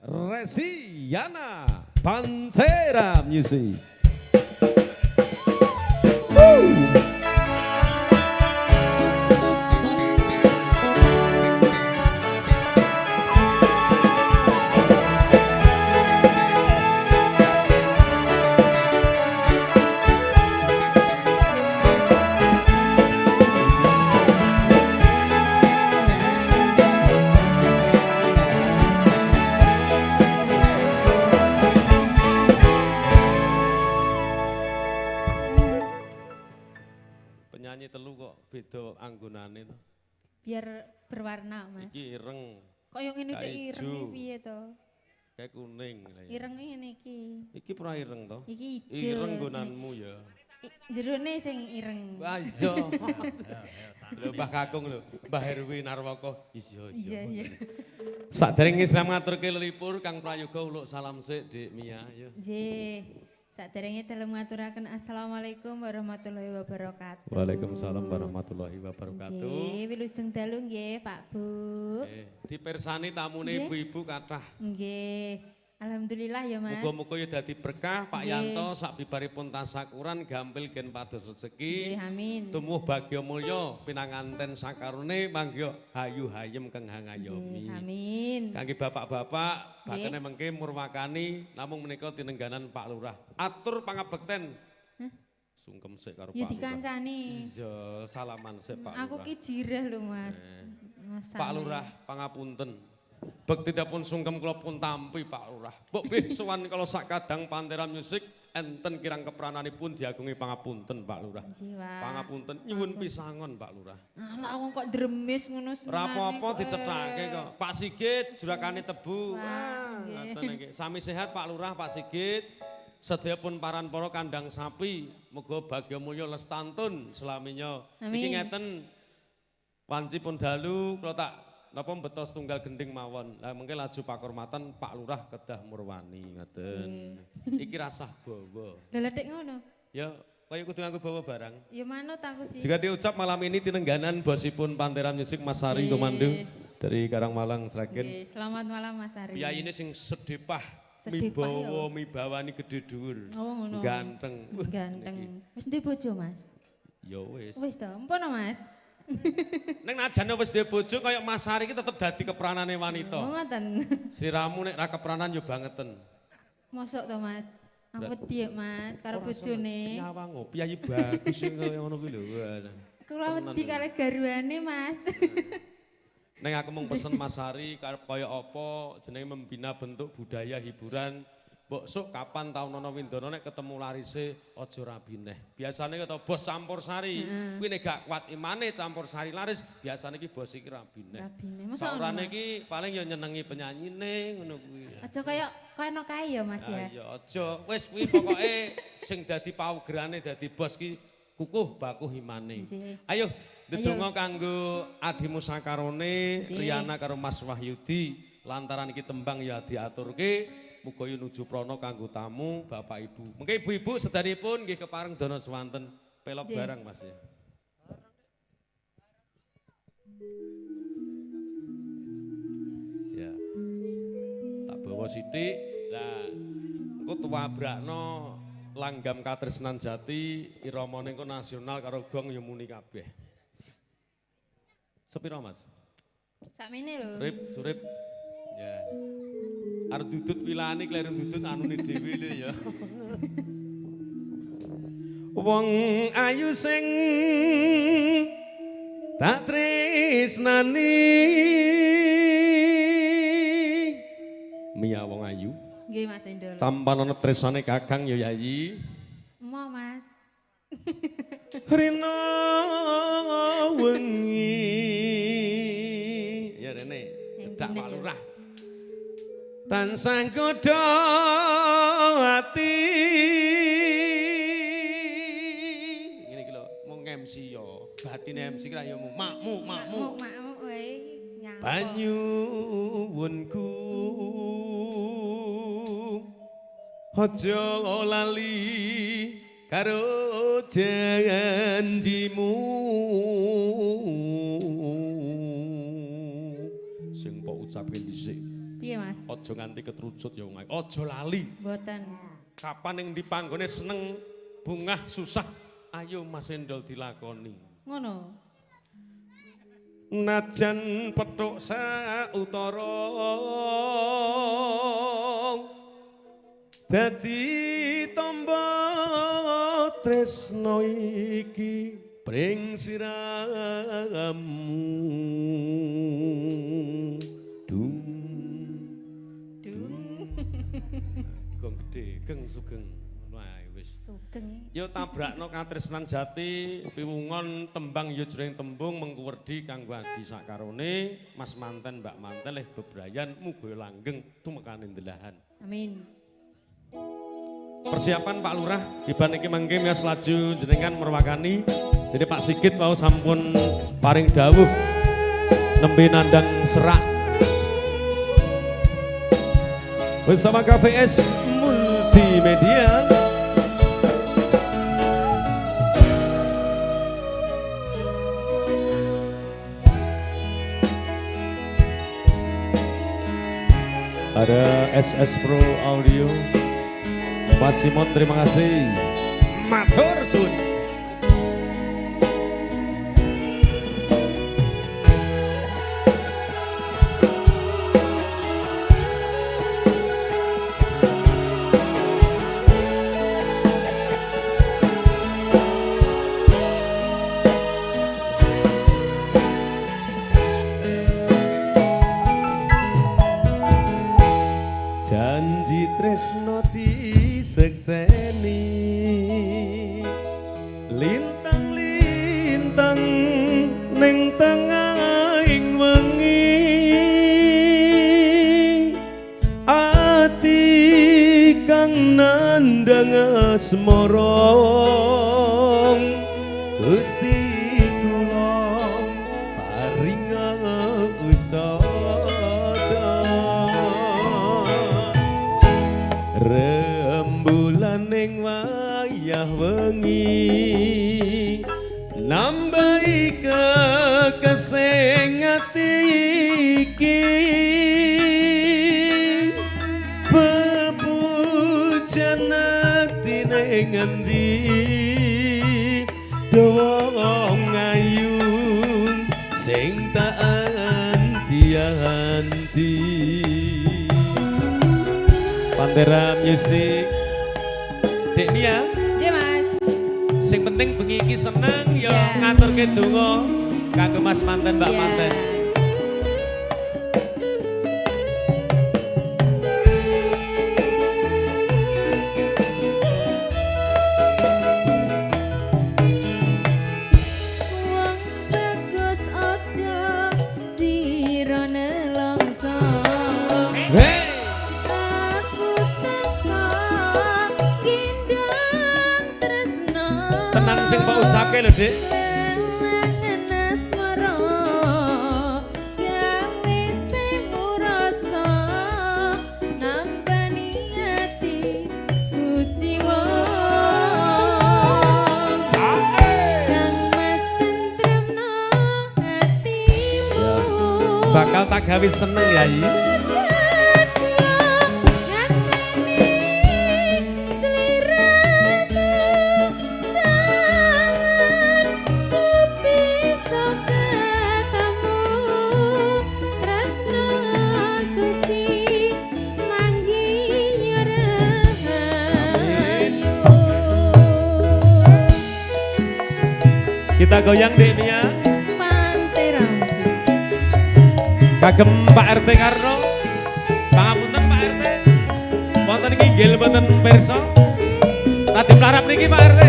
Resiana Pantera Music. Penyanyi telu kok beda anggonane to. Biar berwarna, Mas. Iki ireng. Kok yang ini udah ireng ijo. iki piye to? Kayak kuning. Ireng ini iki. Iki pura ireng to. Iki ijo. Ireng nggonanmu ya. Jerone sing ireng. Wah iya. Lho Mbah Kakung lho, Mbah Herwi Narwaka. Iya. Saderenge Islam ngaturke lelipur Kang Prayoga uluk salam sik Dik Mia ya. Nggih. Saderenge dalem ngaturaken assalamualaikum warahmatullahi wabarakatuh. Waalaikumsalam warahmatullahi wabarakatuh. Nggih, wilujeng dalu nggih, Pak Bu. Dipersani tamune ibu-ibu kathah. Nggih. Alhamdulillah ya, Mas. Muga-muga ya dadi berkah Pak Yanto sabibaripun tasakuran gampil gen pados rezeki. Nggih, amin. Tumuh bagya mulya pinanganten sakarone mangga hayu hayem keng hangayomi. Amin. Kangge bapak-bapak bakene mengke murwakani namung menika tinengganan Pak Lurah. Atur pangabekten. Sungkem sik karo Pak Ya Lurah. dikancani. Iya, salaman sik Pak Lurah. Aku ki jireh lho, Mas. Pak Lurah pangapunten. Bekti pun sungkem kula pun tampi Pak Lurah. Mbok sowan kalau sak kadang Pantera Music enten kirang keprananipun diagungi pangapunten Pak Lurah. Pangapunten nyuwun pisangon Pak Lurah. Anak wong kok dremes ngono senengane. Ora apa-apa dicethake kok. Pak Sigit jurakane tebu. Wah, ngoten iki. Sami sehat Pak Lurah, Pak Sigit. Sedaya pun paran para kandang sapi, muga bagya mulya lestantun selaminya. Iki ngeten wanci pun dalu kula tak napa betos tunggal gending mawon. Lah mengke laju pakurmatan Pak Lurah kedah murwani ngoten. Iki rasah bawa. Lah lethek ngono. Ya kaya kudu nganggo bawa barang. Ya manut aku sih. Jika diucap malam ini tinengganan bosipun Pantera Music Mas Ari Komando dari Karangmalang Sragen. Selamat malam Mas Ari. Piye ini sing sedepah Sedepah mibawa mibawani gedhe dhuwur. Oh ngono. Ganteng. Ganteng. Wis ndek bojo Mas? Ya wis. Wis to, empono Mas. Nek najane wis duwe bojo kaya Mas Ari iki tetep dadi kepranane wanita. Oh ngoten. Sliramu nek ra kepranan ya bangeten. Mosok to Mas? Aku wedi Mas karo bojone. Nyawang piyayi bagus sing kaya ngono kuwi lho. Kula wedi karo garwane Mas. Neng aku mau pesen Mas Ari kaya apa jenenge membina bentuk budaya hiburan. Mbok sok kapan tahun ana Windono nek ketemu larise aja rabi neh. Biasane kata bos campur sari, kuwi nek gak kuat imane campur sari laris, biasane iki bos iki rabi neh. Saurane iki paling ya nyenengi penyanyine ngono kuwi. Aja kaya kono kae ya Mas ya. Ya aja, wis kuwi pokoke sing dadi paugerane dadi bos ki kukuh bakuh imane. Ayo ndedonga kanggo adimu sakarone Riana karo Mas Wahyudi lantaran iki tembang ya diaturke. Muga nuju prana kanggo tamu Bapak Ibu. Mengke ibu-ibu sedanipun nggih kepareng dana swanten pelok barang Mas ya. Ya. Tak bawa sithik. Lah engko tuwabrakno langgam katresnan jati iramane engko nasional karo gong ya muni kabeh. Sepira Mas? Sakmene lho. Surip. Ya. Arep dudut wilane kleru dudut anune dhewe lho ya. Wong ayu sing tak tresnani. Mia wong ayu. Nggih Mas Endol. Tampan ana tresnane Kakang ya Yayi. Mo Mas. Rina wengi. Ya Rene, dak Pak Lurah. Tansah godho ati. Ngene iki lho, mung MC yo. Batine MC kira yo makmu. Makmu wae. Banyu wunku. Aja lali karo janjimu. Sing mbok ucapke dhisik. Piye Mas? Aja nganti ketrucut ya wong. Aja lali. Mboten. Kapan ning ndi panggone seneng, bungah, susah, ayo Mas Endol dilakoni. Ngono. Najan petuk sautara dadi tamba tresno iki pring siramu dung gong gede geng sugeng wae wis Sugeng. yo tabrakno katresnan jati piwungon tembang yo jreng tembung mengkuwerdi kanggo adi sakarone Mas manten Mbak manten leh bebrayan muga langgeng tumekane ndelahan. Amin. Persiapan Pak Lurah iban iki mangke miyos laju jenengan merwakani. Jadi Pak Sigit mau sampun paring dawuh nembe nandang serak bersama KVS Multimedia. Ada SS Pro Audio. Mas Simon terima kasih. Matur suwun. Janji tresno disekseni lintang-lintang ning tengahing wengi ati kang nandang asmara Gusti kula paring usada rembulan ning wayah wengi nambahi kekesing ati iki bepujan ati ning endi dawang ayu sing tak anti-anti. Pantera Music Dek Nia Nggih Mas. sing penting bengi iki seneng ya Yeah. ngaturke donga kanggo Mas manten Mbak Yeah. manten. Wong bagus aja sira nelongso. Hey! Aku teka kindang tresno. Tenan sing mbok ucapke lho, Dik. Kelangan asmara yang wis murasa nambani ati kuciwa. Kang Mas tentremno atimu. Bakal tak gawe seneng ya iki. Kita goyang Dek Nia kagem Pak RT Karno. Pangapunten Pak RT. Wonten iki inggil mboten pirsa. Tadi mlarap niki Pak RT.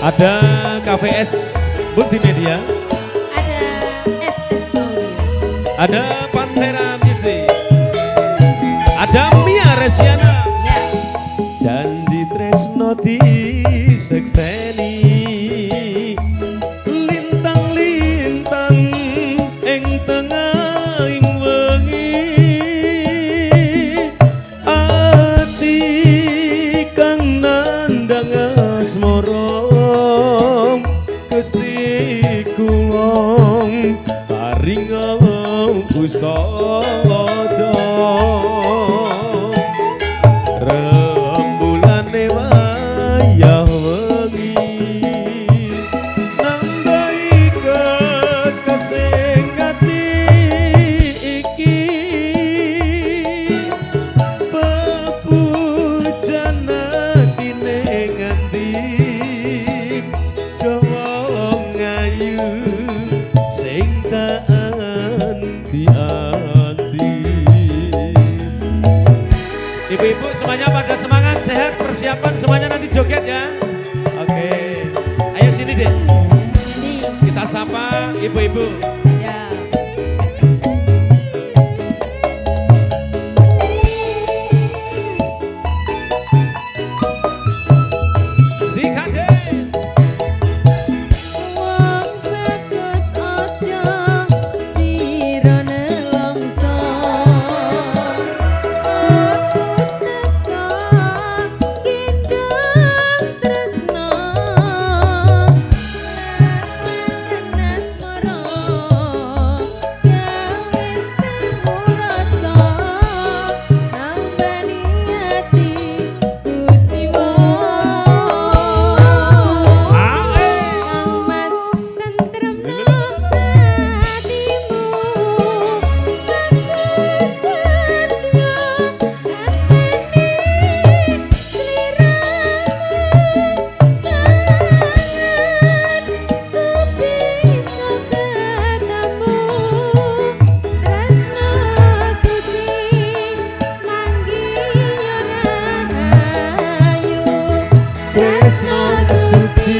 Ada KVS Multimedia, Ada SS Audio. ada Pantera Music, ada Mia Resiana. Ya. Janji tresno disekseni lintang-lintang ing tengahing wengi ati kang nandang asmara kulong paring pusada rembulane wayah wengi nambahi kekasih ngati iki pepujana kine nganti dawa ngayu sing tak anti-anti. Ibu-ibu semuanya pada semangat, sehat, persiapan semuanya nanti joget ya. Oke, ayo sini deh. Ini. Kita sapa ibu-ibu. Ya. Si Kade. Wong bagus aja sirane longso. Aku teka gendang tresno. Menes moro gawe semurasa nambani ati kuciwa. Mas tentrem hatimu bagus setia ateni sliramu kangen ku bisa ketemu tresno suci manggi rahayu Tresno suci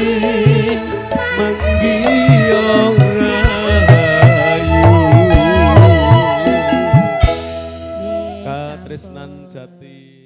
manggiyong rahayu katresnan jati.